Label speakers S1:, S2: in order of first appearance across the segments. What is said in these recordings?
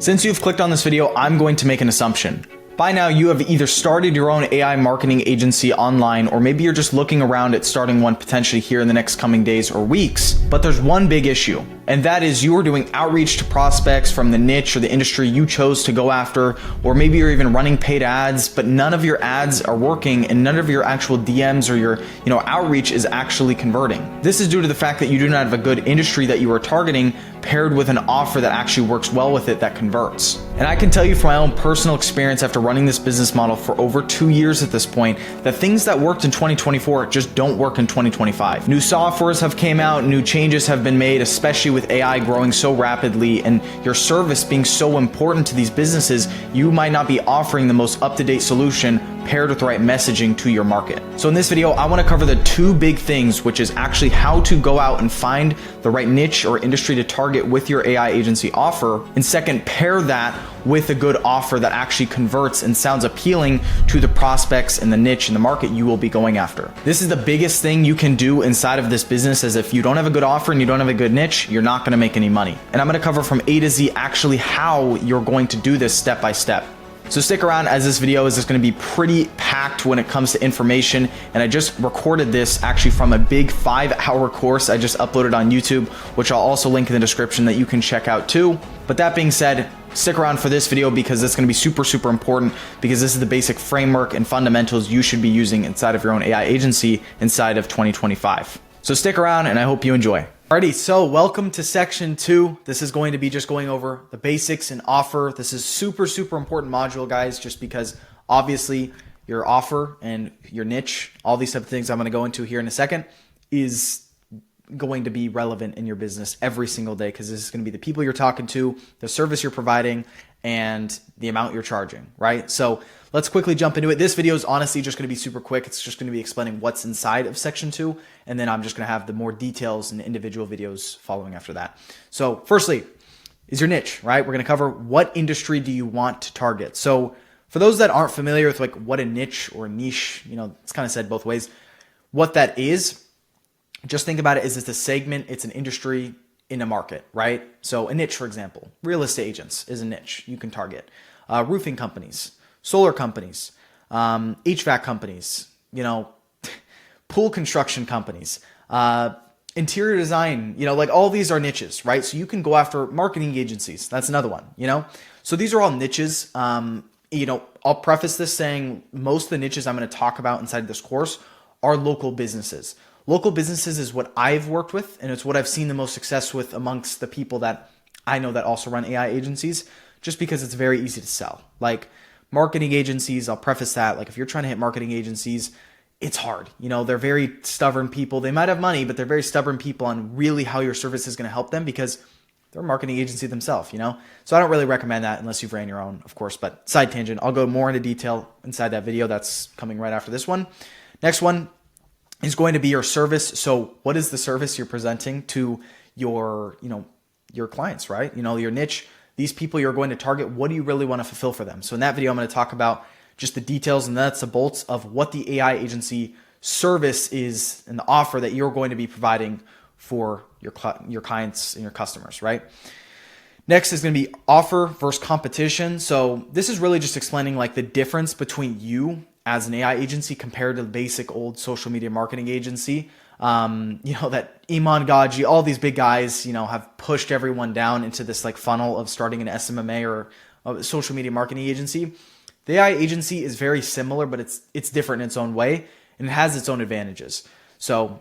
S1: Since you've clicked on this video, I'm going to make an assumption. By now, you have either started your own AI marketing agency online, or maybe you're just looking around at starting one potentially here in the next coming days or weeks. But there's one big issue, and that is you are doing outreach to prospects from the niche or the industry you chose to go after, or maybe you're even running paid ads, but none of your ads are working and none of your actual DMs or your outreach is actually converting. This is due to the fact that you do not have a good industry that you are targeting paired with an offer that actually works well with it that converts. And I can tell you from my own personal experience after running this business model for over 2 years at this point, that things that worked in 2024 just don't work in 2025. New softwares have came out, new changes have been made, especially with AI growing so rapidly and your service being so important to these businesses, you might not be offering the most up-to-date solution paired with the right messaging to your market. So in this video, I want to cover the two big things, which is actually how to go out and find the right niche or industry to target with your AI agency offer. And second, pair that with a good offer that actually converts and sounds appealing to the prospects and the niche and the market you will be going after. This is the biggest thing you can do inside of this business, as if you don't have a good offer and you don't have a good niche, you're not going to make any money. And I'm going to cover from A to Z actually how you're going to do this step by step. So stick around, as this video is just going to be pretty packed when it comes to information. And I just recorded this actually from a big 5-hour course I just uploaded on YouTube, which I'll also link in the description that you can check out too. But that being said, stick around for this video because it's going to be super important, because this is the basic framework and fundamentals you should be using inside of your own AI agency inside of 2025. So stick around and I hope you enjoy. Alrighty, so welcome to section 2. This is going to be just going over the basics and offer. This is super important module, guys, just because obviously your offer and your niche, all these type of things I'm going to go into here in a second, is going to be relevant in your business every single day, because this is going to be the people you're talking to, the service you're providing, and the amount you're charging, right? So let's quickly jump into it. This video is honestly just going to be super quick. It's just going to be explaining what's inside of section 2, and then I'm just going to have the more details and individual videos following after that. So firstly is your niche, right? We're going to cover what industry do you want to target. So for those that aren't familiar with like what a niche or a niche, it's kind of said both ways, what that is, just think about it as it's a segment, it's an industry in a market, right? So a niche, for example, real estate agents is a niche you can target. Roofing companies, solar companies, HVAC companies, pool construction companies, interior design, like all these are niches, right? So you can go after marketing agencies. That's another one, So these are all niches. I'll preface this saying most of the niches I'm going to talk about inside this course are local businesses. Local businesses is what I've worked with, and it's what I've seen the most success with amongst the people that I know that also run AI agencies, just because it's very easy to sell. Like marketing agencies, I'll preface that, like if you're trying to hit marketing agencies, it's hard. They're very stubborn people. They might have money, but they're very stubborn people on really how your service is going to help them, because they're a marketing agency themselves, So I don't really recommend that unless you've ran your own, of course, but side tangent. I'll go more into detail inside that video that's coming right after this one. Next one is going to be your service. So what is the service you're presenting to your clients, right? Your niche, these people you're going to target, what do you really want to fulfill for them? So in that video, I'm going to talk about just the details and nuts and bolts of what the AI agency service is and the offer that you're going to be providing for your clients and your customers, right? Next is going to be offer versus competition. So this is really just explaining like the difference between you as an AI agency compared to the basic old social media marketing agency. That Iman Gaji, all these big guys, have pushed everyone down into this like funnel of starting an SMMA or a social media marketing agency. The AI agency is very similar, but it's different in its own way, and it has its own advantages. So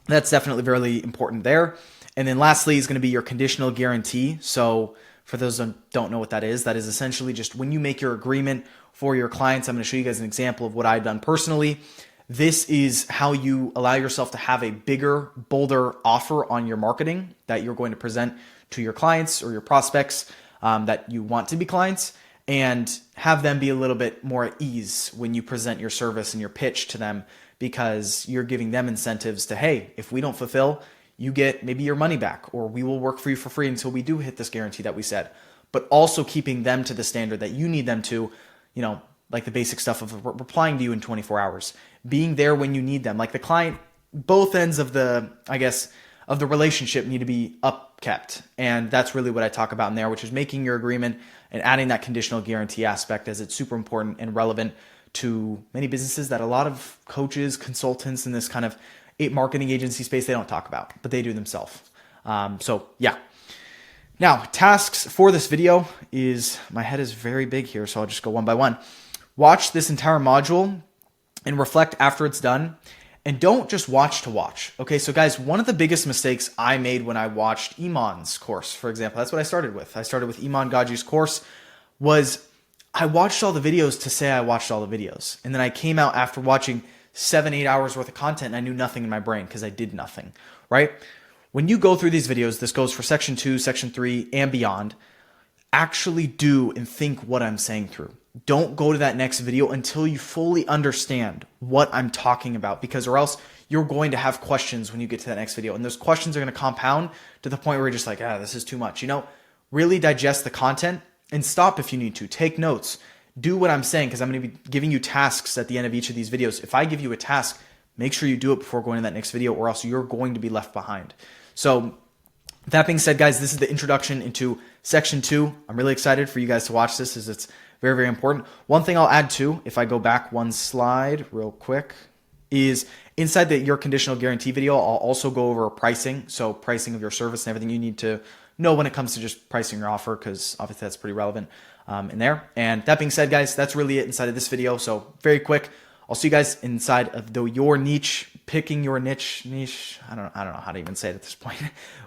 S1: that's definitely really important there. And then lastly is going to be your conditional guarantee. So for those who don't know what that is essentially just when you make your agreement for your clients. I'm going to show you guys an example of what I've done personally. This is how you allow yourself to have a bigger, bolder offer on your marketing that you're going to present to your clients or your prospects that you want to be clients, and have them be a little bit more at ease when you present your service and your pitch to them, because you're giving them incentives to, hey, if we don't fulfill, you get maybe your money back, or we will work for you for free until we do hit this guarantee that we set. But also keeping them to the standard that you need them to, like the basic stuff of replying to you in 24 hours, being there when you need them. Like the client, both ends of the, of the relationship need to be upkept. And that's really what I talk about in there, which is making your agreement and adding that conditional guarantee aspect, as it's super important and relevant to many businesses that a lot of coaches, consultants in this kind of marketing agency space, they don't talk about, but they do themselves. So yeah. Now, tasks for this video is, my head is very big here, so I'll just go one by one. Watch this entire module and reflect after it's done. And don't just watch to watch. Okay, so guys, one of the biggest mistakes I made when I watched Iman's course, for example, that's what I started with. I started with Iman Gaji's course, was I watched all the videos to say I watched all the videos. And then I came out after watching 7-8 hours worth of content and I knew nothing in my brain because I did nothing, right? When you go through these videos, this goes for section 2, section 3, and beyond, actually do and think what I'm saying through. Don't go to that next video until you fully understand what I'm talking about, because or else you're going to have questions when you get to that next video. And those questions are going to compound to the point where you're just like, this is too much. Really digest the content and stop if you need to. Take notes. Do what I'm saying, because I'm going to be giving you tasks at the end of each of these videos. If I give you a task, make sure you do it before going to that next video, or else you're going to be left behind. So that being said, guys, this is the introduction into section 2. I'm really excited for you guys to watch this, as it's very, very important. One thing I'll add too, if I go back one slide real quick, is inside your conditional guarantee video, I'll also go over pricing. So pricing of your service and everything you need to know when it comes to just pricing your offer, because obviously that's pretty relevant in there. And that being said, guys, that's really it inside of this video. So very quick, I'll see you guys inside of your niche, picking your niche. I don't know how to even say it at this point.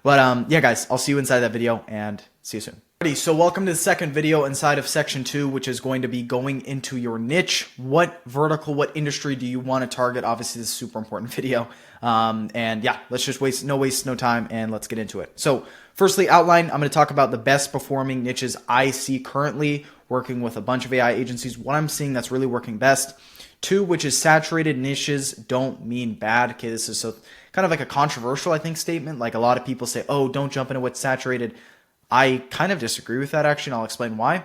S1: But yeah, guys, I'll see you inside that video and see you soon. So welcome to the second video inside of section 2, which is going to be going into your niche. What vertical, what industry do you want to target? Obviously, this is a super important video. And yeah, let's just waste no time and let's get into it. So firstly, outline, I'm going to talk about the best performing niches I see currently, working with a bunch of AI agencies, what I'm seeing that's really working best. 2, which is saturated niches don't mean bad. Okay, this is so kind of like a controversial, I think, statement. Like a lot of people say, oh, don't jump into what's saturated. I kind of disagree with that, actually, and I'll explain why.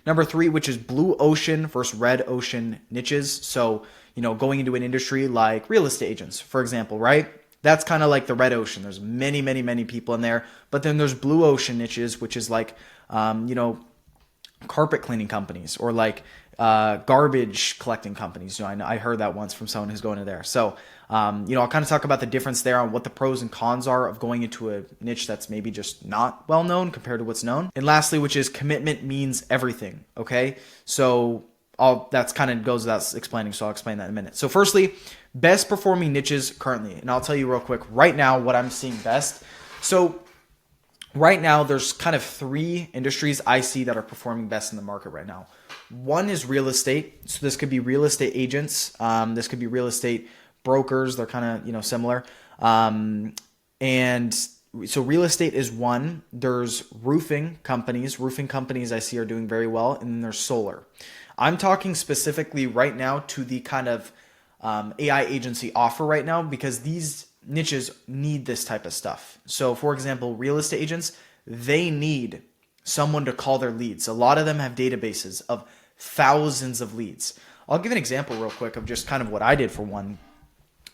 S1: Number 3, which is blue ocean versus red ocean niches. So, going into an industry like real estate agents, for example, right? That's kind of like the red ocean. There's many, many, many people in there. But then there's blue ocean niches, which is like, carpet cleaning companies, or like garbage collecting companies. I heard that once from someone who's going to there. So, I'll kind of talk about the difference there on what the pros and cons are of going into a niche that's maybe just not well known compared to what's known. And lastly, which is commitment means everything. Okay. So that's kind of goes without explaining. So I'll explain that in a minute. So firstly, best performing niches currently. And I'll tell you real quick right now what I'm seeing best. So right now, there's kind of 3 industries I see that are performing best in the market right now. One is real estate. So this could be real estate agents. This could be real estate brokers. They're kind of, similar. And so real estate is one. There's roofing companies. Roofing companies I see are doing very well. And then there's solar. I'm talking specifically right now to the kind of AI agency offer right now, because these niches need this type of stuff. So for example, real estate agents, they need someone to call their leads. A lot of them have databases of thousands of leads. I'll give an example real quick of just kind of what I did for one.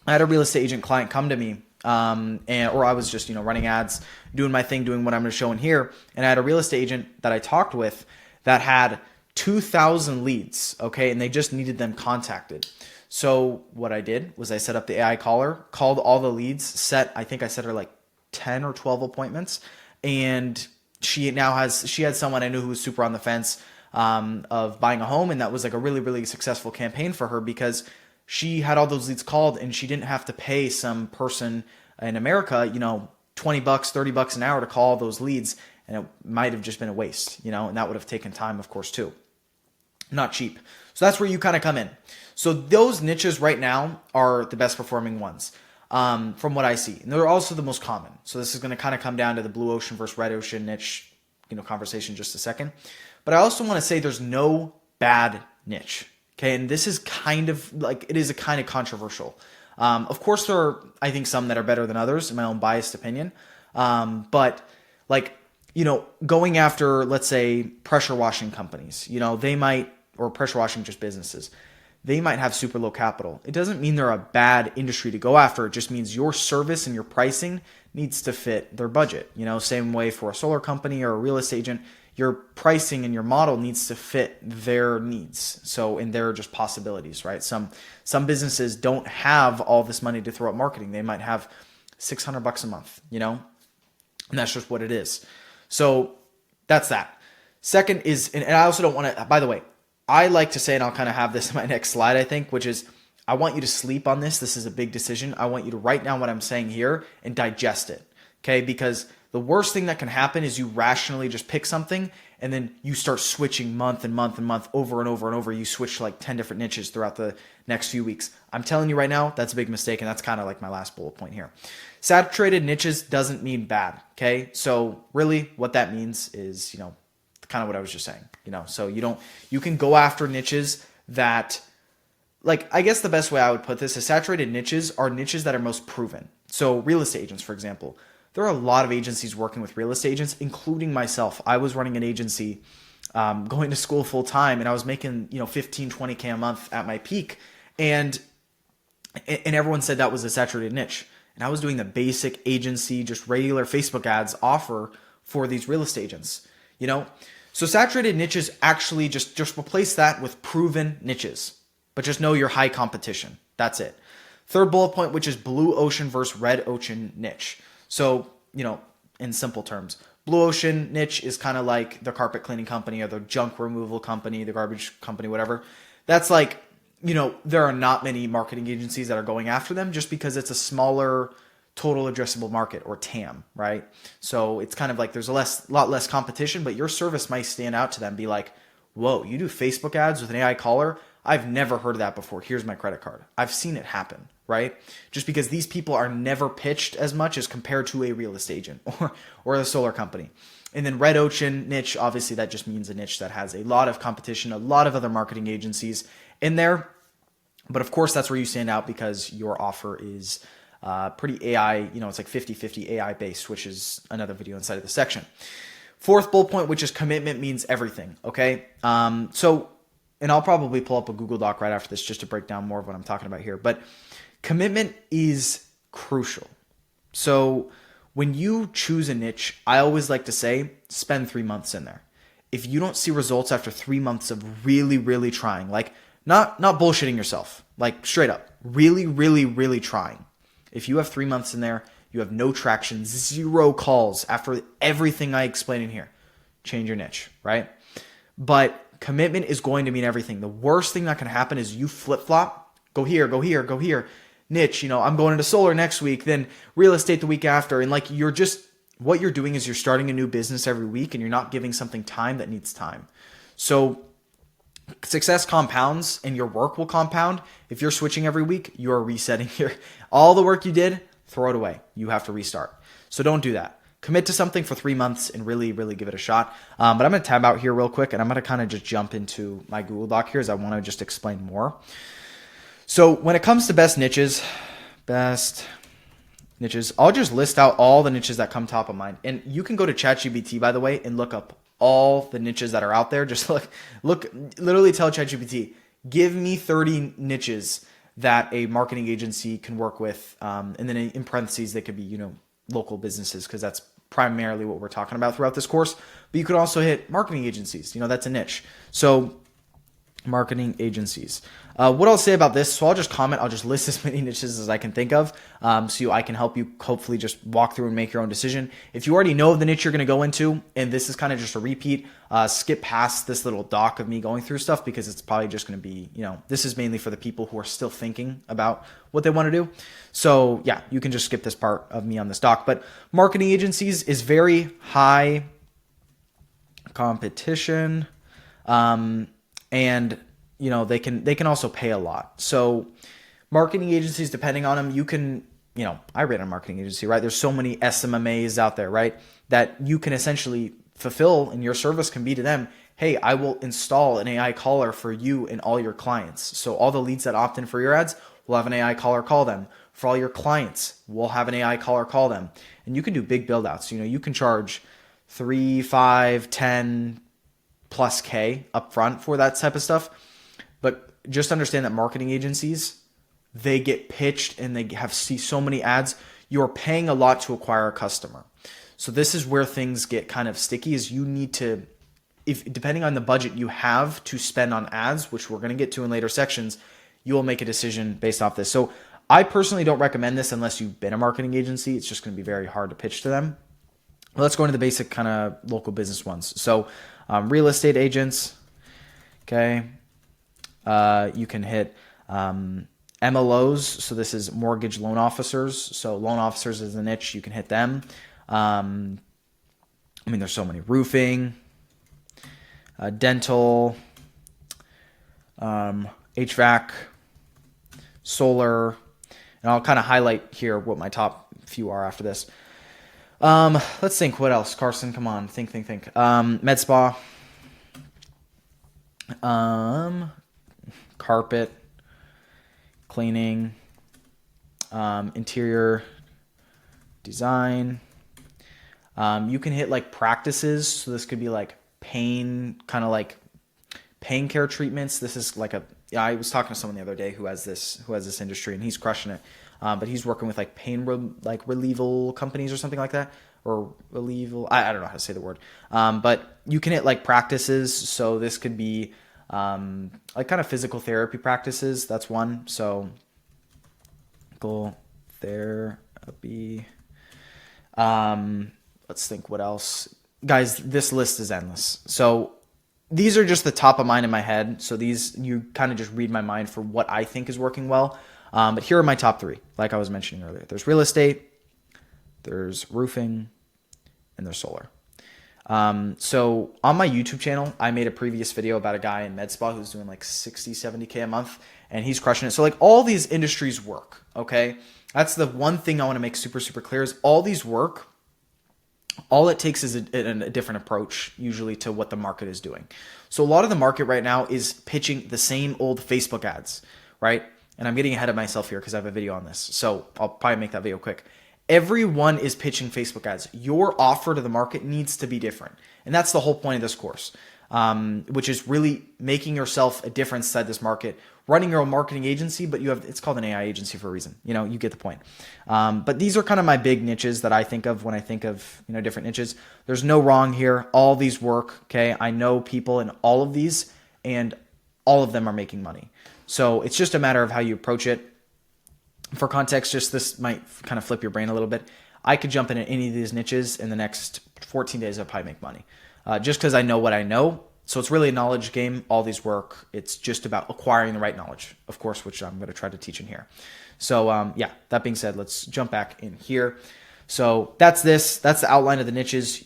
S1: I had a real estate agent client come to me, or I was just, running ads, doing my thing, doing what I'm going to show in here. And I had a real estate agent that I talked with that had 2,000 leads. Okay. And they just needed them contacted. So what I did was I set up the AI caller, called all the leads, I think I set her like 10 or 12 appointments. And she had someone I knew who was super on the fence of buying a home. And that was like a really, really successful campaign for her, because she had all those leads called and she didn't have to pay some person in America, $20, $30 an hour to call those leads. And it might have just been a waste, and that would have taken time, of course, too. Not cheap. So that's where you kind of come in. So those niches right now are the best performing ones from what I see. And they're also the most common. So this is going to kind of come down to the blue ocean versus red ocean niche, conversation in just a second. But I also want to say there's no bad niche. Okay. And this is kind of like, it is a kind of controversial. Of course, there are, I think, some that are better than others, in my own biased opinion. But like, going after, let's say, pressure washing companies, they might, or pressure washing just businesses, they might have super low capital. It doesn't mean they're a bad industry to go after. It just means your service and your pricing needs to fit their budget. Same way for a solar company or a real estate agent, your pricing and your model needs to fit their needs. So, and their just possibilities, right? Some businesses don't have all this money to throw at marketing. They might have $600 a month, and that's just what it is. So that's that. Second is, and I also don't want to, by the way, I like to say, and I'll kind of have this in my next slide, I think, which is I want you to sleep on this. This is a big decision. I want you to write down what I'm saying here and digest it. Okay. Because the worst thing that can happen is you rationally just pick something and then you start switching month and month and month over and over and over. You switch to like 10 different niches throughout the next few weeks. I'm telling you right now, that's a big mistake. And that's kind of like my last bullet point here. Saturated niches doesn't mean bad. Okay. So really what that means is, kind of what I was just saying, so you can go after niches that, like, I guess the best way I would put this is saturated niches are niches that are most proven. So real estate agents, for example, there are a lot of agencies working with real estate agents, including myself. I was running an agency, going to school full time, and I was making, 15, 20K a month at my peak. And everyone said that was a saturated niche. And I was doing the basic agency, just regular Facebook ads offer for these real estate agents, So saturated niches, actually just replace that with proven niches, but just know your high competition. That's it. Third bullet point, which is blue ocean versus red ocean niche. So, in simple terms, blue ocean niche is kind of like the carpet cleaning company or the junk removal company, the garbage company, whatever. That's like, there are not many marketing agencies that are going after them just because it's a smaller total addressable market, or TAM, right? So it's kind of like there's a lot less competition, but your service might stand out to them, be like, whoa, you do Facebook ads with an AI caller? I've never heard of that before. Here's my credit card. I've seen it happen, right? Just because these people are never pitched as much as compared to a real estate agent or a solar company. And then red ocean niche, obviously that just means a niche that has a lot of competition, a lot of other marketing agencies in there. But of course, that's where you stand out because your offer is pretty AI, it's like 50-50 AI based, which is another video inside of the section. Fourth bullet point, which is commitment means everything. Okay. And I'll probably pull up a Google Doc right after this just to break down more of what I'm talking about here, but commitment is crucial. So when you choose a niche, I always like to say, spend 3 months in there. If you don't see results after 3 months of really, really trying, like not bullshitting yourself, like straight up, really, really, really trying. If you have 3 months in there, you have no traction, 0 calls after everything I explained in here, change your niche, right? But commitment is going to mean everything. The worst thing that can happen is you flip-flop, go here, go here, go here. Niche, I'm going into solar next week, then real estate the week after. And like what you're doing is you're starting a new business every week and you're not giving something time that needs time. So success compounds and your work will compound. If you're switching every week, you are resetting all the work you did, throw it away. You have to restart. So don't do that. Commit to something for 3 months and really, really give it a shot. But I'm going to tab out here real quick and I'm going to kind of just jump into my Google Doc here as I want to just explain more. So when it comes to best niches, I'll just list out all the niches that come top of mind. And you can go to ChatGPT, by the way, and look up all the niches that are out there. Just literally tell ChatGPT, give me 30 niches that a marketing agency can work with. And then in parentheses, they could be, local businesses, because that's primarily what we're talking about throughout this course. But you could also hit marketing agencies. That's a niche. So marketing agencies. What I'll say about this, so I'll just comment, I'll just list as many niches as I can think of, so I can help you hopefully just walk through and make your own decision. If you already know the niche you're going to go into, and this is kind of just a repeat, skip past this little doc of me going through stuff, because it's probably just going to be, this is mainly for the people who are still thinking about what they want to do. So yeah, you can just skip this part of me on this doc. But marketing agencies is very high competition, and they can also pay a lot. So marketing agencies, depending on them, you can, I ran a marketing agency, right? There's so many SMMAs out there, right? That you can essentially fulfill, and your service can be to them, hey, I will install an AI caller for you and all your clients. So all the leads that opt in for your ads, we'll have an AI caller call them. For all your clients, we'll have an AI caller call them. And you can do big build outs. You can charge 3, 5, 10 plus K upfront for that type of stuff. But just understand that marketing agencies, they get pitched and they see so many ads. You're paying a lot to acquire a customer. So this is where things get kind of sticky, is you need to, if depending on the budget you have to spend on ads, which we're going to get to in later sections, you will make a decision based off this. So I personally don't recommend this unless you've been a marketing agency. It's just going to be very hard to pitch to them. Let's go into the basic kind of local business ones. So real estate agents, okay. You can hit MLOs. So this is mortgage loan officers. So loan officers is a niche. You can hit them. I mean, there's so many. Roofing, dental, HVAC, solar, and I'll kind of highlight here what my top few are after this. Let's think. What else? Carson, come on. Think. Med spa, carpet, cleaning, interior design. You can hit like practices. So this could be like pain, kind of like pain care treatments. This is like I was talking to someone the other day who has this industry, and he's crushing it. But he's working with like relieval companies or something like that, or relieval. I don't know how to say the word. But you can hit like practices. So this could be like kind of physical therapy practices. That's one. So physical therapy. Let's think what else. Guys, this list is endless. So these are just the top of mind in my head. So these, you kind of just read my mind for what I think is working well. But here are my top three, like I was mentioning earlier. There's real estate, there's roofing, and there's solar. So on my YouTube channel, I made a previous video about a guy in med spa who's doing like 60, 70K a month, and he's crushing it. So like all these industries work, okay? That's the one thing I want to make super, super clear is all these work. All it takes is a different approach usually to what the market is doing. So a lot of the market right now is pitching the same old Facebook ads, right? And I'm getting ahead of myself here because I have a video on this. So I'll probably make that video quick. Everyone is pitching Facebook ads. Your offer to the market needs to be different. And that's the whole point of this course, which is really making yourself a difference inside this market, running your own marketing agency, but it's called an AI agency for a reason. You know, you get the point. But these are kind of my big niches that I think of when I think of, different niches. There's no wrong here. All these work. Okay. I know people in all of these, and all of them are making money. So it's just a matter of how you approach it. For context, just this might kind of flip your brain a little bit. I could jump into any of these niches in the next 14 days. I'll probably make money just because I know what I know. So it's really a knowledge game. All these work. It's just about acquiring the right knowledge, of course, which I'm going to try to teach in here. So yeah, that being said, let's jump back in here. So that's the outline of the niches.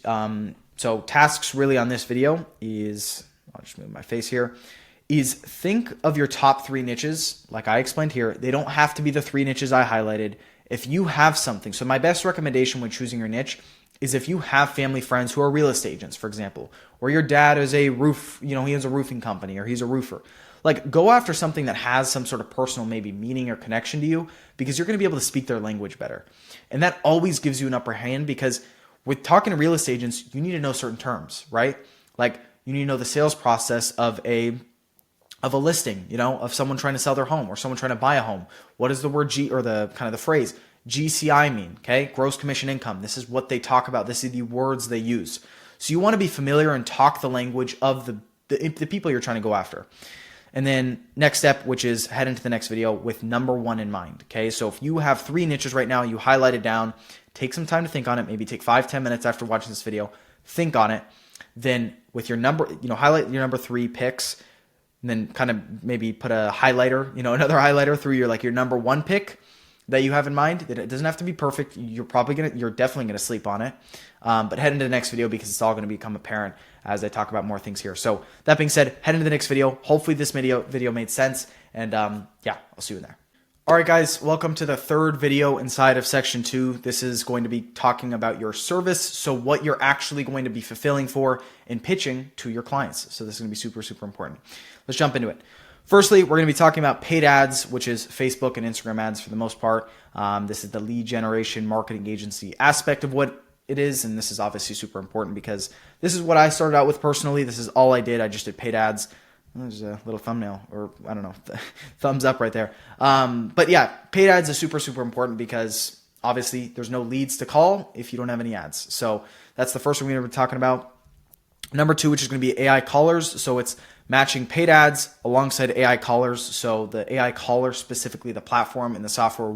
S1: So tasks really on this video is, I'll just move my face here, is think of your top 3 niches. Like I explained here, they don't have to be the 3 niches I highlighted. If you have something, so my best recommendation when choosing your niche is if you have family friends who are real estate agents, for example, or your dad is he has a roofing company or he's a roofer. Like go after something that has some sort of personal maybe meaning or connection to you, because you're going to be able to speak their language better. And that always gives you an upper hand, because with talking to real estate agents, you need to know certain terms, right? Like you need to know the sales process of a listing, of someone trying to sell their home or someone trying to buy a home. What does the word the phrase GCI mean? Okay. Gross commission income. This is what they talk about. This is the words they use. So you want to be familiar and talk the language of the people you're trying to go after. And then next step, which is head into the next video with number 1 in mind. Okay. So if you have 3 niches right now, you highlight it down, take some time to think on it. Maybe take 5-10 minutes after watching this video, think on it. Then with your number, highlight your number 3 picks. And then kind of maybe put a highlighter, another highlighter through your number 1 pick that you have in mind. It doesn't have to be perfect. You're definitely going to sleep on it. But head into the next video, because it's all going to become apparent as I talk about more things here. So that being said, head into the next video. Hopefully this video made sense. And yeah, I'll see you in there. All right, guys, welcome to the 3rd video inside of section 2. This is going to be talking about your service. So what you're actually going to be fulfilling for and pitching to your clients. So this is going to be super, super important. Let's jump into it. Firstly, we're going to be talking about paid ads, which is Facebook and Instagram ads for the most part. This is the lead generation marketing agency aspect of what it is. And this is obviously super important because this is what I started out with personally. This is all I did. I just did paid ads. There's a little thumbnail, or I don't know, thumbs up right there. But yeah, paid ads is super, super important because obviously there's no leads to call if you don't have any ads. So that's the first one we're going to be talking about. Number 2, which is going to be AI callers. So it's matching paid ads alongside AI callers. So the AI caller, specifically the platform and the software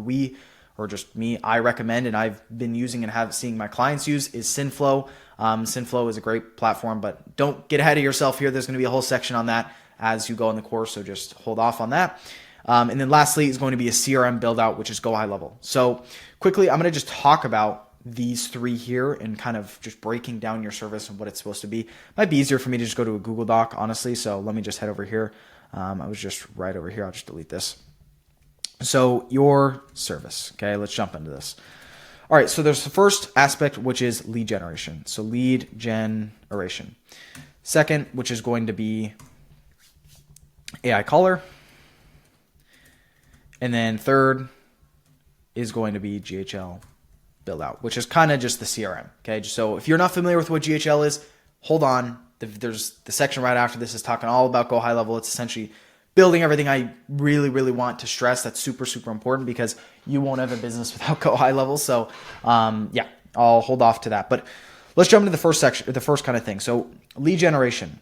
S1: I recommend and I've been using and have seeing my clients use is Synflow. Synflow is a great platform, but don't get ahead of yourself here. There's going to be a whole section on that as you go in the course, so just hold off on that. And then lastly is going to be a CRM build out, which is GoHighLevel. So quickly, I'm going to just talk about these 3 here and kind of just breaking down your service and what it's supposed to be. Might be easier for me to just go to a Google Doc, honestly. So let me just head over here. I was just right over here. I'll just delete this. So your service, okay, let's jump into this. All right, so there's the first aspect, which is lead generation. So lead generation. Second, which is going to be AI caller. And then third is going to be GHL build out, which is kind of just the CRM. Okay. So if you're not familiar with what GHL is, hold on. There's the section right after this is talking all about GoHighLevel. It's essentially building everything I really, really want to stress. That's super, super important because you won't have a business without GoHighLevel. So yeah, I'll hold off to that. But let's jump into the first section, the first kind of thing. So lead generation.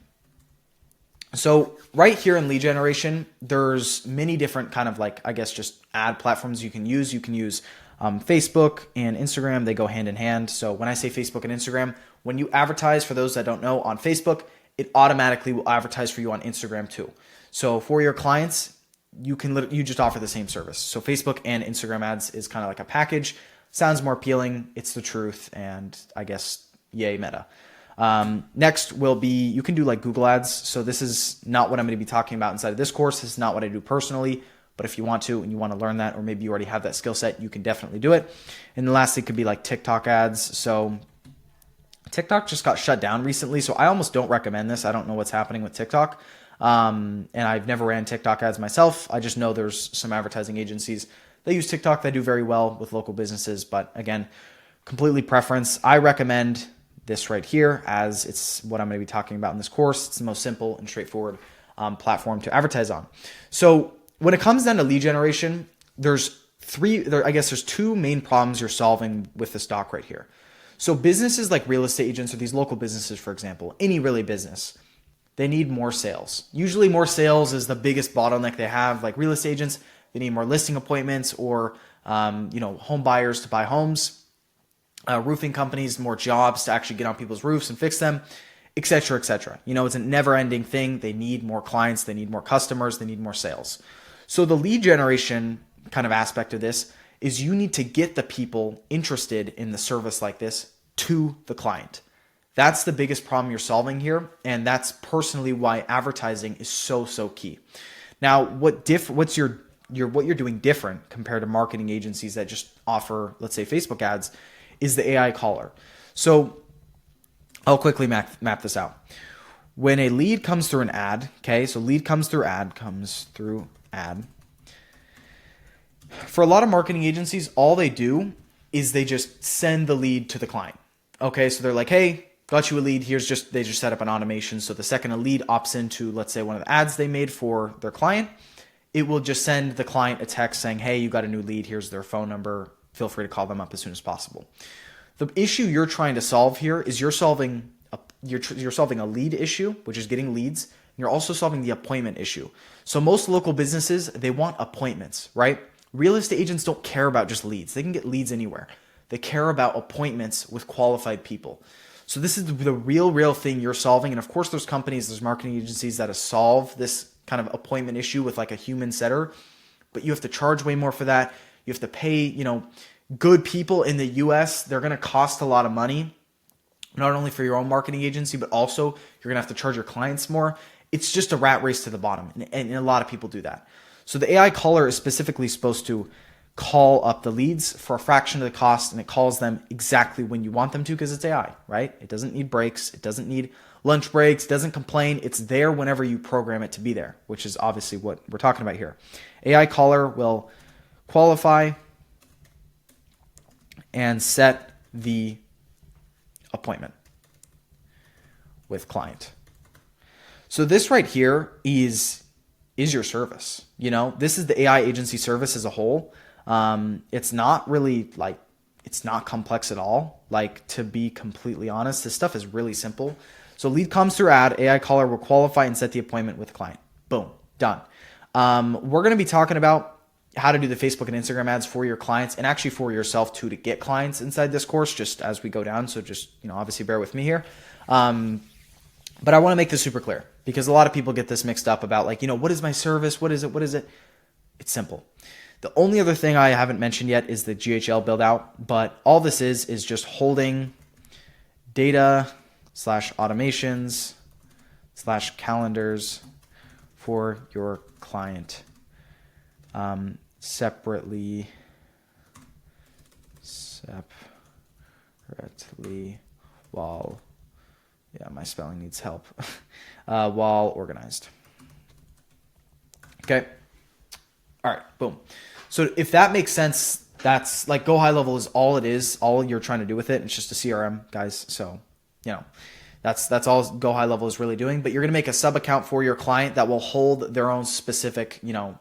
S1: So right here in lead generation, there's many different kind of like, I guess, just ad platforms you can use. You can use Facebook and Instagram. They go hand in hand. So when I say Facebook and Instagram, when you advertise, for those that don't know, on Facebook, it automatically will advertise for you on Instagram too. So for your clients, you just offer the same service. So Facebook and Instagram ads is kind of like a package. Sounds more appealing. It's the truth. And I guess, yay, Meta. Next will be, you can do like Google ads. So this is not what I'm going to be talking about inside of this course. This is not what I do personally, but if you want to, and you want to learn that, or maybe you already have that skill set, you can definitely do it. And the last thing could be like TikTok ads. So TikTok just got shut down recently. So I almost don't recommend this. I don't know what's happening with TikTok. And I've never ran TikTok ads myself. I just know there's some advertising agencies that use TikTok that do very well with local businesses. But again, completely preference. I recommend this right here as it's what I'm going to be talking about in this course. It's the most simple and straightforward platform to advertise on. So when it comes down to lead generation, there's two main problems you're solving with this doc right here. So businesses like real estate agents or these local businesses, for example, any really business, they need more sales. Usually more sales is the biggest bottleneck they have. Like real estate agents, they need more listing appointments or home buyers to buy homes. Roofing companies, more jobs to actually get on people's roofs and fix them, et cetera, et cetera. It's a never-ending thing. They need more clients. They need more customers. They need more sales. So the lead generation kind of aspect of this is you need to get the people interested in the service like this to the client. That's the biggest problem you're solving here. And that's personally why advertising is so, so key. Now, what you're doing different compared to marketing agencies that just offer, let's say, Facebook ads, is the AI caller. So I'll quickly map this out. When a lead comes through an ad, okay, so lead comes through ad. For a lot of marketing agencies, all they do is they just send the lead to the client. Okay, so they're like, hey, got you a lead. They just set up an automation. So the second a lead opts into, let's say, one of the ads they made for their client, it will just send the client a text saying, hey, you got a new lead. Here's their phone number. Feel free to call them up as soon as possible. The issue you're trying to solve here is you're solving a lead issue, which is getting leads. And you're also solving the appointment issue. So most local businesses, they want appointments, right? Real estate agents don't care about just leads. They can get leads anywhere. They care about appointments with qualified people. So this is the real thing you're solving. And of course, there's marketing agencies that solve this kind of appointment issue with like a human setter, but you have to charge way more for that. You have to pay, good people in the US. They're going to cost a lot of money, not only for your own marketing agency, but also you're going to have to charge your clients more. It's just a rat race to the bottom. And a lot of people do that. So the AI caller is specifically supposed to call up the leads for a fraction of the cost, and it calls them exactly when you want them to because it's AI, right? It doesn't need breaks. It doesn't need lunch breaks. It doesn't complain. It's there whenever you program it to be there, which is obviously what we're talking about here. AI caller will qualify and set the appointment with client. So this right here is your service. You know, this is the AI agency service as a whole. It's not really like, it's not complex at all. Like, to be completely honest, this stuff is really simple. So lead comes through ad, AI caller will qualify and set the appointment with the client. Boom, done. We're going to be talking about how to do the Facebook and Instagram ads for your clients and actually for yourself too, to get clients inside this course, just as we go down. So just, you know, obviously bear with me here. But I want to make this super clear because a lot of people get this mixed up about like, you know, what is my service? What is it? What is it? It's simple. The only other thing I haven't mentioned yet is the GHL build out, but all this is just holding data / automations / calendars for your client separately while, yeah, my spelling needs help, while organized. Okay. All right, boom. So if that makes sense, that's like GoHighLevel is all it is, all you're trying to do with it. It's just a CRM, guys. So, you know, that's all GoHighLevel is really doing. But you're going to make a sub account for your client that will hold their own specific, you know,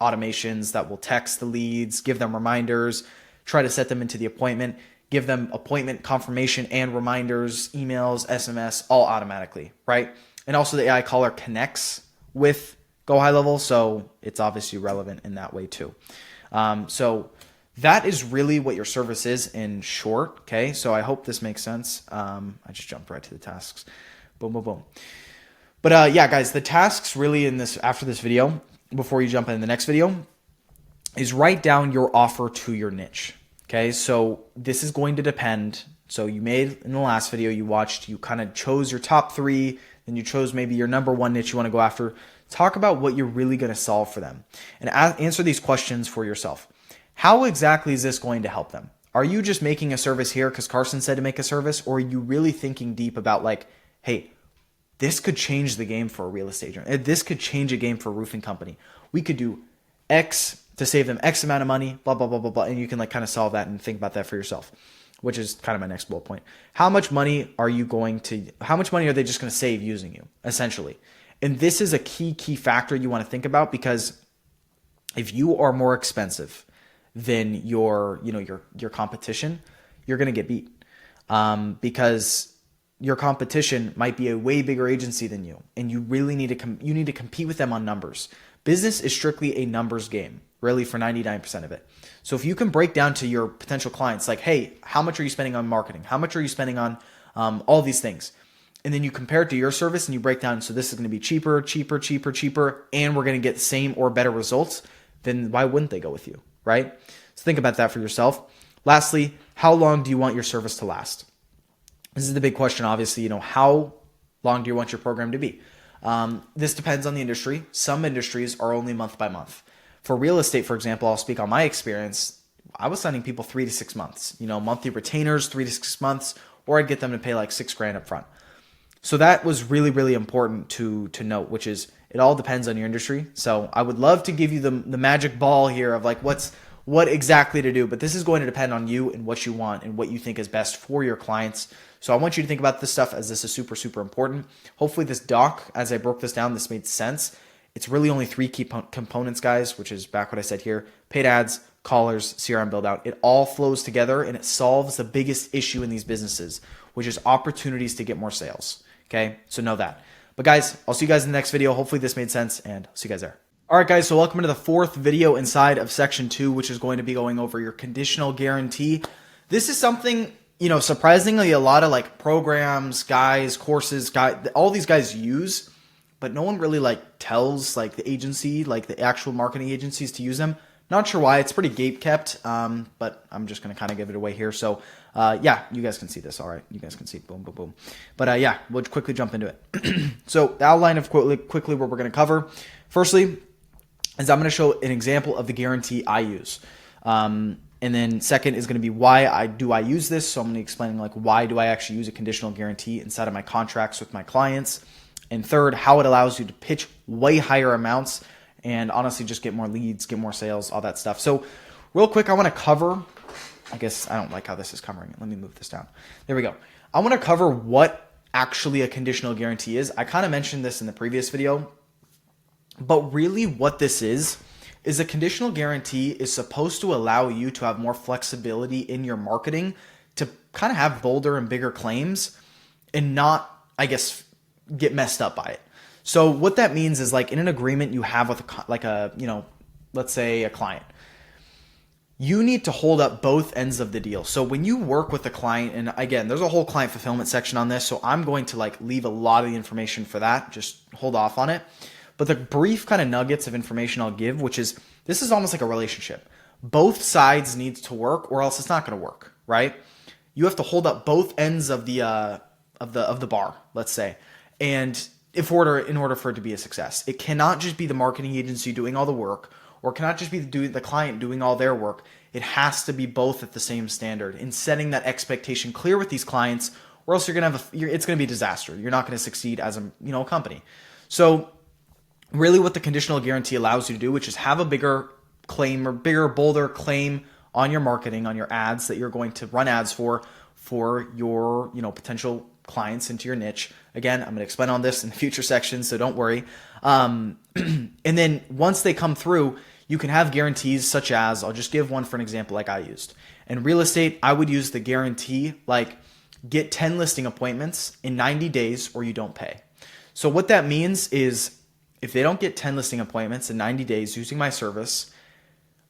S1: automations that will text the leads, give them reminders, try to set them into the appointment, give them appointment confirmation and reminders, emails, SMS, all automatically, right? And also the AI caller connects with GoHighLevel, so it's obviously relevant in that way too. So that is really what your service is in short. Okay, so I hope this makes sense. I just jumped right to the tasks. Boom, boom, boom. But yeah, guys, the tasks really in this after this video, before you jump into the next video, is write down your offer to your niche. Okay, so this is going to depend. So you made in the last video you watched, you kind of chose your top 3, then you chose maybe your number 1 niche you want to go after. Talk about what you're really going to solve for them and answer these questions for yourself. How exactly is this going to help them? Are you just making a service here because Carson said to make a service, or are you really thinking deep about like, hey, this could change the game for a real estate agent. This could change a game for a roofing company. We could do X to save them X amount of money, blah, blah, blah, blah, blah. And you can like kind of solve that and think about that for yourself, which is kind of my next bullet point. How much money are they just going to save using you, essentially? And this is a key factor you want to think about, because if you are more expensive than your competition, you're going to get beat, because your competition might be a way bigger agency than you, and you really need to compete with them on numbers. Business is strictly a numbers game, really, for 99% of it. So if you can break down to your potential clients, like, hey, how much are you spending on marketing? How much are you spending on all these things? And then you compare it to your service and you break down, so this is going to be cheaper, and we're going to get the same or better results, then why wouldn't they go with you, right? So think about that for yourself. Lastly, how long do you want your service to last? This is the big question, obviously. How long do you want your program to be? This depends on the industry. Some industries are only month by month. For real estate, for example, I'll speak on my experience. I was signing people 3 to 6 months, monthly retainers, 3 to 6 months, or I'd get them to pay like $6,000 up front. So that was really, really important to note, which is it all depends on your industry. So I would love to give you the magic ball here of like what exactly to do, but this is going to depend on you and what you want and what you think is best for your clients. So I want you to think about this stuff, as this is super, super important. Hopefully this doc, as I broke this down, this made sense. It's really only 3 key components, guys, which is back what I said here: paid ads, callers, CRM build out. It all flows together and it solves the biggest issue in these businesses, which is opportunities to get more sales. Okay, so know that. But guys, I'll see you guys in the next video. Hopefully this made sense, and I'll see you guys there. All right, guys, so welcome to the 4th video inside of section 2, which is going to be going over your conditional guarantee. This is something, surprisingly, a lot of like programs, guys, courses, all these guys use, but no one really like tells like the agency, like the actual marketing agencies, to use them. Not sure why. It's pretty gate kept, but I'm just going to kind of give it away here. So yeah, you guys can see this. All right, you guys can see. Boom, boom, boom. But yeah, we'll quickly jump into it. So the outline of quickly what we're going to cover. Firstly, is I'm going to show an example of the guarantee I use. And then second is going to be why I use this. So I'm going to be explaining like why do I actually use a conditional guarantee inside of my contracts with my clients. And third, how it allows you to pitch way higher amounts and honestly just get more leads, get more sales, all that stuff. So real quick, I want to cover, I guess I don't like how this is covering it. Let me move this down. There we go. I want to cover what actually a conditional guarantee is. I kind of mentioned this in the previous video, but really what this is a conditional guarantee is supposed to allow you to have more flexibility in your marketing to kind of have bolder and bigger claims and not, I guess, get messed up by it. So what that means is like in an agreement you have with let's say a client, you need to hold up both ends of the deal. So when you work with a client, and again, there's a whole client fulfillment section on this, so I'm going to like leave a lot of the information for that. Just hold off on it. But the brief kind of nuggets of information I'll give, which is this is almost like a relationship. Both sides need to work or else it's not going to work, right? You have to hold up both ends of the bar, let's say. And in order for it to be a success, it cannot just be the marketing agency doing all the work, or cannot just be the client doing all their work. It has to be both at the same standard in setting that expectation clear with these clients, or else it's going to be a disaster. You're not going to succeed as a company. So really what the conditional guarantee allows you to do, which is have a bigger claim or bigger, bolder claim on your marketing, on your ads that you're going to run ads for your, potential clients into your niche. Again, I'm going to explain on this in the future section, so don't worry. And then once they come through, you can have guarantees such as, I'll just give one for an example like I used. In real estate, I would use the guarantee like get 10 listing appointments in 90 days or you don't pay. So what that means is if they don't get 10 listing appointments in 90 days using my service,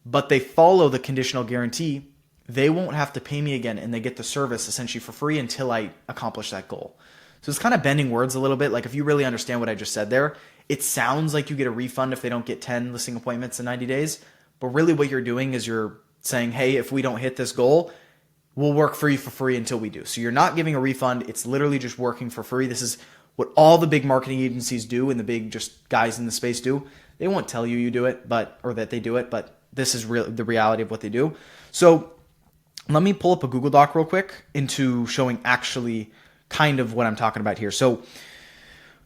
S1: but they follow the conditional guarantee, they won't have to pay me again and they get the service essentially for free until I accomplish that goal. So it's kind of bending words a little bit. Like if you really understand what I just said there, it sounds like you get a refund if they don't get 10 listing appointments in 90 days. But really what you're doing is you're saying, hey, if we don't hit this goal, we'll work for you for free until we do. So you're not giving a refund. It's literally just working for free. This is what all the big marketing agencies do and the big just guys in the space do. They won't tell you do it, or that they do it, but this is the reality of what they do. So let me pull up a Google Doc real quick into showing actually kind of what I'm talking about here. So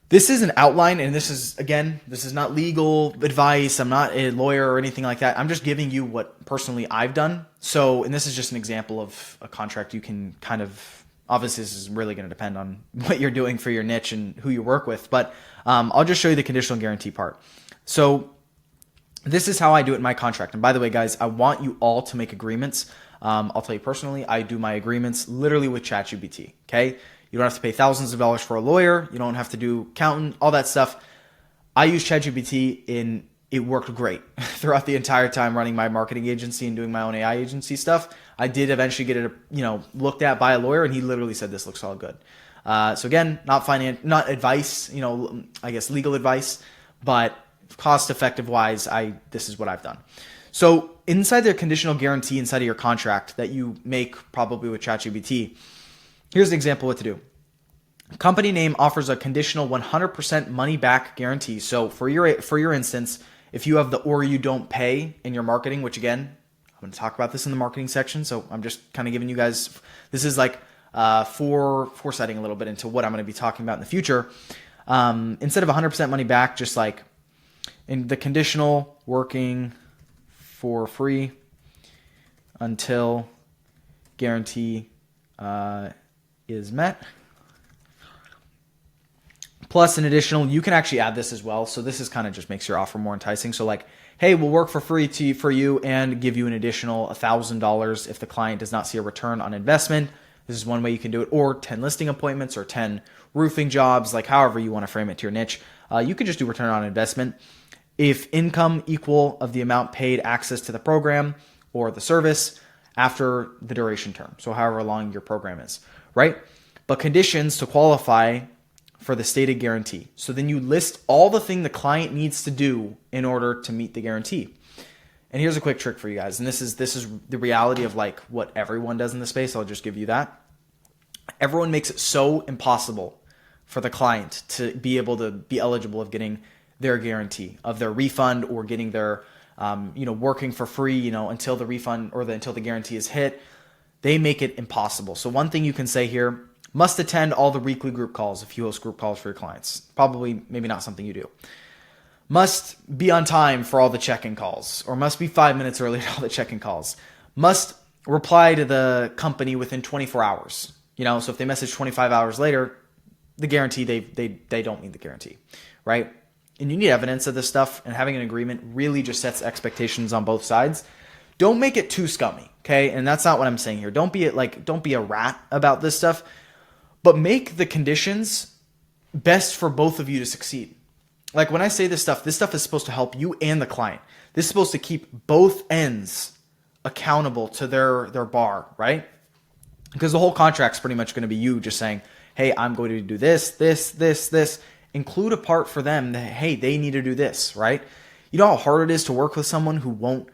S1: this is an outline, and this is not legal advice. I'm not a lawyer or anything like that. I'm just giving you what personally I've done. So, and this is just an example of a contract you can kind of, obviously this is really going to depend on what you're doing for your niche and who you work with, but I'll just show you the conditional guarantee part. So this is how I do it in my contract. And by the way, guys, I want you all to make agreements. I'll tell you personally, I do my agreements literally with ChatGPT, okay? You don't have to pay thousands of dollars for a lawyer. You don't have to do accountant, all that stuff. I use ChatGPT and it worked great throughout the entire time running my marketing agency and doing my own AI agency stuff. I did eventually get it, looked at by a lawyer, and he literally said, this looks all good. So again, not advice, I guess legal advice, but cost effective wise, this is what I've done. So inside the conditional guarantee inside of your contract that you make probably with ChatGPT, here's an example of what to do. Company name offers a conditional 100% money back guarantee. So for your instance, if you have the or you don't pay in your marketing, which again, I'm going to talk about this in the marketing section. So I'm just kind of giving you guys, this is like foresighting a little bit into what I'm going to be talking about in the future. Instead of 100% money back, just like in the conditional working for free until guarantee is met. Plus an additional, you can actually add this as well. So this is kind of just makes your offer more enticing. So like, hey, we'll work for free for you and give you an additional $1,000 if the client does not see a return on investment. This is one way you can do it. Or 10 listing appointments or 10 roofing jobs, like however you want to frame it to your niche. You could just do return on investment. If income equal of the amount paid access to the program or the service after the duration term. So however long your program is, right? But conditions to qualify for the stated guarantee. So then you list all the thing the client needs to do in order to meet the guarantee. And here's a quick trick for you guys. And this is the reality of like what everyone does in the space. I'll just give you that. Everyone makes it so impossible for the client to be able to be eligible of getting their guarantee of their refund or getting their, working for free, until the refund or until the guarantee is hit. They make it impossible. So one thing you can say here, must attend all the weekly group calls if you host group calls for your clients. Probably, maybe not something you do. Must be on time for all the check-in calls, or must be 5 minutes early to all the check-in calls. Must reply to the company within 24 hours. So if they message 25 hours later, the guarantee, they don't mean the guarantee, right? And you need evidence of this stuff, and having an agreement really just sets expectations on both sides. Don't make it too scummy, okay? And that's not what I'm saying here. Don't be a rat about this stuff, but make the conditions best for both of you to succeed. Like when I say this stuff is supposed to help you and the client. This is supposed to keep both ends accountable to their bar, right? Because the whole contract's pretty much going to be you just saying, hey, I'm going to do this, this, this, this. Include a part for them that, hey, they need to do this, right? You know how hard it is to work with someone who won't,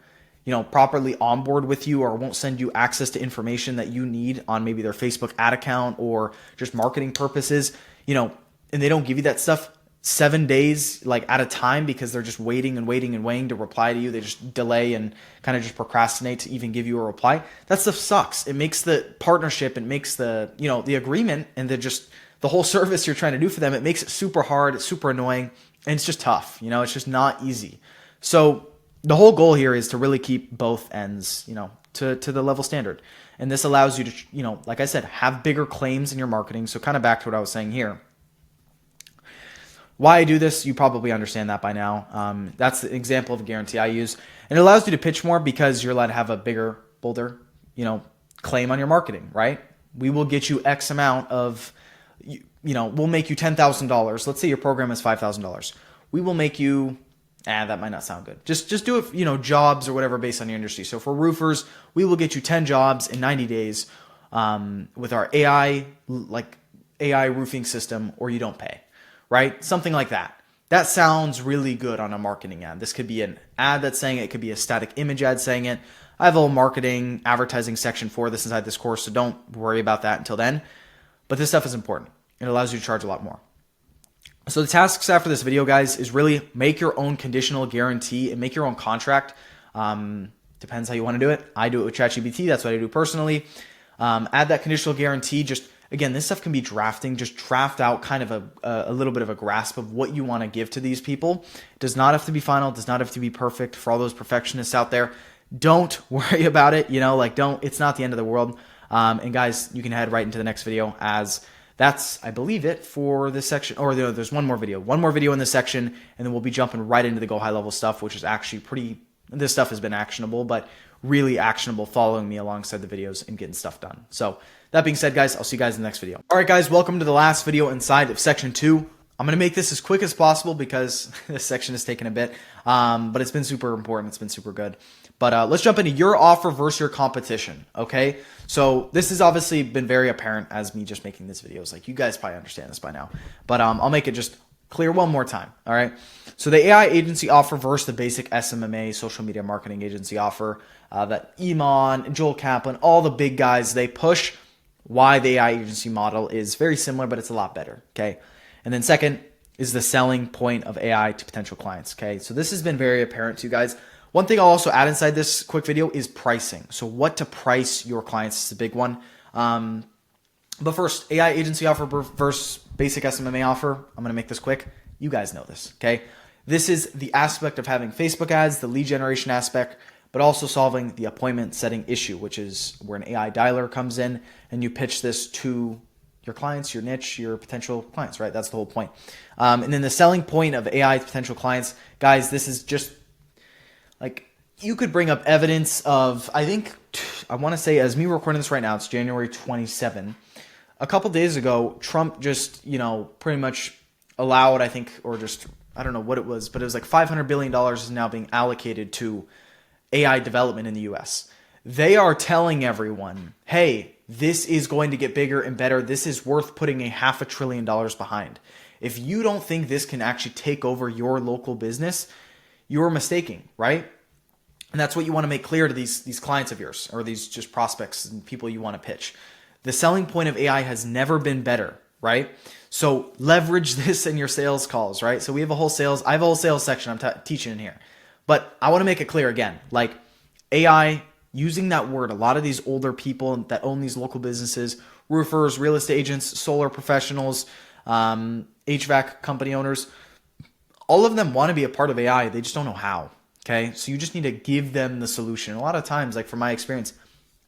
S1: properly onboard with you or won't send you access to information that you need on maybe their Facebook ad account or just marketing purposes, and they don't give you that stuff 7 days at a time because they're just waiting and waiting and waiting to reply to you. They just delay and kind of just procrastinate to even give you a reply. That stuff sucks. It makes the partnership, it makes the, the agreement and the whole service you're trying to do for them, it makes it super hard, it's super annoying, and it's just tough. It's just not easy. So the whole goal here is to really keep both ends, to the level standard. And this allows you to, like I said, have bigger claims in your marketing. So kind of back to what I was saying here. Why I do this, you probably understand that by now. That's the example of a guarantee I use. And it allows you to pitch more because you're allowed to have a bigger, bolder, claim on your marketing, right? We will get you X amount of, we'll make you $10,000. Let's say your program is $5,000. We will make you, that might not sound good. Just do it, jobs or whatever based on your industry. So for roofers, we will get you 10 jobs in 90 days with our AI roofing system, or you don't pay. Right? Something like that. That sounds really good on a marketing ad. This could be an ad that's saying it. It could be a static image ad saying it. I have a whole marketing advertising section for this inside this course, so don't worry about that until then. But this stuff is important. It allows you to charge a lot more. So the tasks after this video, guys, is really make your own conditional guarantee and make your own contract. Depends how you want to do it. I do it with ChatGPT. That's what I do personally. Add that conditional guarantee. Again, this stuff can be drafting. Just draft out kind of a little bit of a grasp of what you want to give to these people. It does not have to be final. It does not have to be perfect. For all those perfectionists out there, don't worry about it. It's not the end of the world. And guys, you can head right into the next video, as that's, I believe, it for this section. Or there's one more video in this section, and then we'll be jumping right into the Go High Level stuff, which is actually this stuff has been actionable, but really actionable following me alongside the videos and getting stuff done. So that being said, guys, I'll see you guys in the next video. All right, guys, welcome to the last video inside of section 2. I'm going to make this as quick as possible because this section has taken a bit, but it's been super important. It's been super good. But let's jump into your offer versus your competition, okay? So this has obviously been very apparent as me just making this video. It's like, you guys probably understand this by now. But I'll make it just clear one more time, all right? So the AI agency offer versus the basic SMMA, social media marketing agency offer that Iman, Joel Kaplan, all the big guys, they push. Why the AI agency model is very similar, but it's a lot better, okay? And then second is the selling point of AI to potential clients, okay? So this has been very apparent to you guys. One thing I'll also add inside this quick video is pricing. So what to price your clients is a big one. But first, AI agency offer versus basic SMMA offer. I'm going to make this quick. You guys know this, okay? This is the aspect of having Facebook ads, the lead generation aspect, but also solving the appointment setting issue, which is where an AI dialer comes in and you pitch this to your clients, your niche, your potential clients, right? That's the whole point. And then the selling point of AI to potential clients, guys, this is just like, you could bring up evidence of, I want to say, as me recording this right now, it's January 27. A couple days ago, Trump just, pretty much allowed, I don't know what it was, but it was like $500 billion is now being allocated to AI development in the US. They are telling everyone, hey, this is going to get bigger and better. This is worth putting $500 billion behind. If you don't think this can actually take over your local business, you're mistaking, right? And that's what you want to make clear to these clients of yours, or these just prospects and people you want to pitch. The selling point of AI has never been better, right? So leverage this in your sales calls, right? So I have a whole sales section I'm teaching in here. But I want to make it clear again, like AI, using that word, a lot of these older people that own these local businesses, roofers, real estate agents, solar professionals, HVAC company owners, all of them want to be a part of AI. They just don't know how. Okay. So you just need to give them the solution. A lot of times, like from my experience,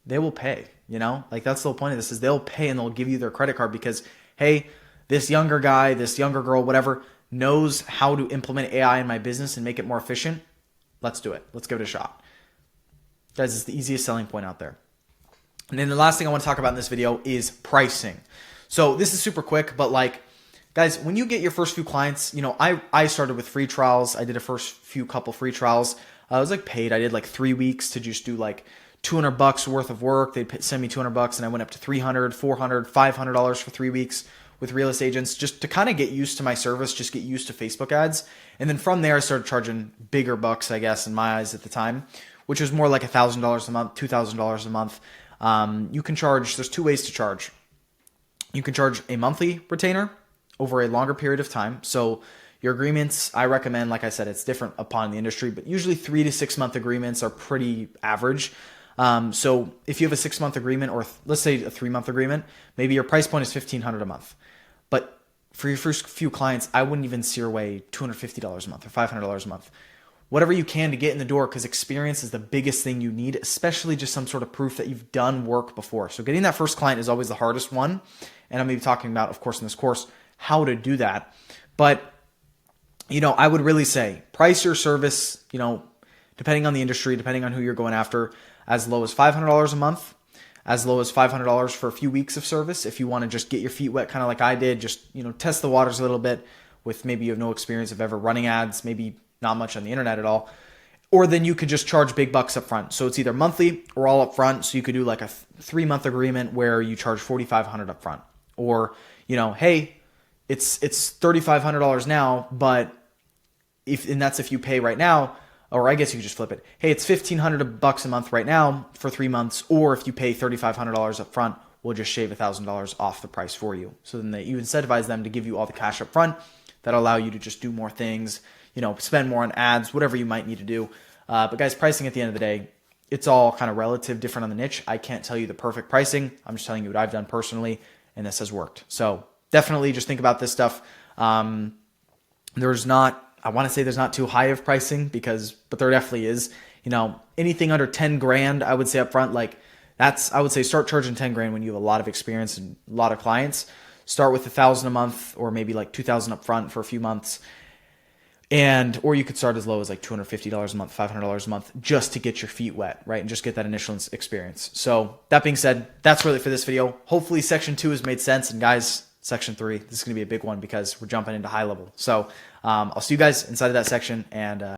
S1: they will pay, like that's the whole point of this, is they'll pay and they'll give you their credit card because, hey, this younger guy, this younger girl, whatever, knows how to implement AI in my business and make it more efficient, let's do it. Let's give it a shot. Guys, it's the easiest selling point out there. And then the last thing I want to talk about in this video is pricing. So this is super quick, but like, guys, when you get your first few clients, I started with free trials. I did a couple free trials. I was like paid. I did like 3 weeks to just do like $200 worth of work. They'd send me $200 and I went up to $300, $400, $500 for 3 weeks with real estate agents just to kind of get used to my service, just get used to Facebook ads. And then from there, I started charging bigger bucks, I guess, in my eyes at the time, which was more like $1,000 a month, $2,000 a month. You can charge, there's 2 ways to charge. You can charge a monthly retainer over a longer period of time. So your agreements, I recommend, like I said, it's different upon the industry, but usually 3 to 6 month agreements are pretty average. So if you have a 6 month agreement, or let's say a 3 month agreement, maybe your price point is $1,500 a month. But for your first few clients, I wouldn't even steer away $250 a month or $500 a month. Whatever you can to get in the door, because experience is the biggest thing you need, especially just some sort of proof that you've done work before. So getting that first client is always the hardest one. And I'm going to be talking about, of course, in this course, how to do that. But, I would really say price your service, depending on the industry, depending on who you're going after, as low as $500 a month, as low as $500 for a few weeks of service. If you want to just get your feet wet, kind of like I did, just, test the waters a little bit with maybe you have no experience of ever running ads, maybe not much on the internet at all. Or then you could just charge big bucks up front. So it's either monthly or all up front. So you could do like a 3 month agreement where you charge $4,500 up front. Or, hey, it's $3,500 now, but that's if you pay right now, or I guess you could just flip it. Hey, it's $1,500 a month right now for 3 months, or if you pay $3,500 up front, we'll just shave $1,000 off the price for you. So then you incentivize them to give you all the cash up front that allow you to just do more things, spend more on ads, whatever you might need to do. But guys, pricing at the end of the day, it's all kind of relative, different on the niche. I can't tell you the perfect pricing. I'm just telling you what I've done personally, and this has worked. So definitely just think about this stuff. I want to say there's not too high of pricing but there definitely is. Anything under 10 grand, I would say up front, I would say start charging 10 grand when you have a lot of experience and a lot of clients. Start with $1,000 a month, or maybe like $2,000 up front for a few months. Or you could start as low as like $250 a month, $500 a month, just to get your feet wet, right? And just get that initial experience. So that being said, that's really for this video. Hopefully section 2 has made sense. And guys, section 3, this is going to be a big one because we're jumping into high level. So I'll see you guys inside of that section, and